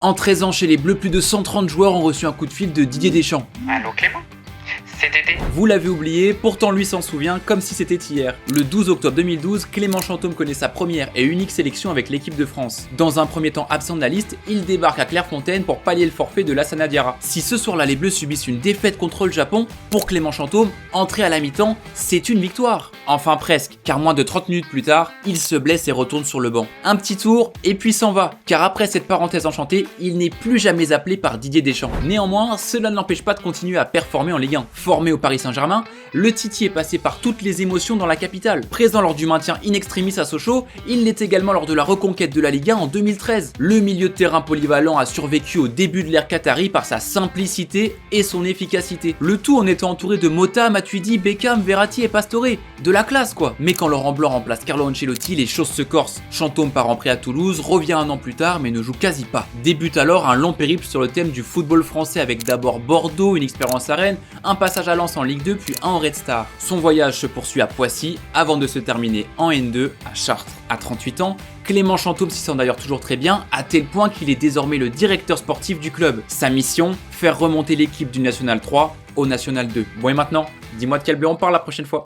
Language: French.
En 13 ans chez les Bleus, plus de 130 joueurs ont reçu un coup de fil de Didier Deschamps. Allô Clément? C'est Dédé. Vous l'avez oublié, pourtant lui s'en souvient comme si c'était hier. Le 12 octobre 2012, Clément Chantôme connaît sa première et unique sélection avec l'équipe de France. Dans un premier temps absent de la liste, il débarque à Clairefontaine pour pallier le forfait de Lassana Diarra. Si ce soir-là les Bleus subissent une défaite contre le Japon, pour Clément Chantôme, entrer à la mi-temps, c'est une victoire. Enfin presque, car moins de 30 minutes plus tard, il se blesse et retourne sur le banc. Un petit tour et puis s'en va, car après cette parenthèse enchantée, il n'est plus jamais appelé par Didier Deschamps. Néanmoins, cela ne l'empêche pas de continuer à performer en Ligue 1. Formé au Paris Saint-Germain, le Titi est passé par toutes les émotions dans la capitale. Présent lors du maintien in extremis à Sochaux, il l'est également lors de la reconquête de la Ligue 1 en 2013. Le milieu de terrain polyvalent a survécu au début de l'ère Qatari par sa simplicité et son efficacité. Le tout en étant entouré de Mota, Matuidi, Beckham, Verratti et Pastore. De la classe quoi. Mais quand Laurent Blanc remplace Carlo Ancelotti, les choses se corsent. Chantôme part en prêt à Toulouse, revient un an plus tard mais ne joue quasi pas. Débute alors un long périple sur le thème du football français avec d'abord Bordeaux, une expérience à Rennes, un passage à Lens en Ligue 2 puis un en Red Star. Son voyage se poursuit à Poissy avant de se terminer en N2 à Chartres. À 38 ans, Clément Chantôme s'y sent d'ailleurs toujours très bien, à tel point qu'il est désormais le directeur sportif du club. Sa mission, faire remonter l'équipe du National 3 au National 2. Bon et maintenant, dis-moi de quel bleu on parle la prochaine fois.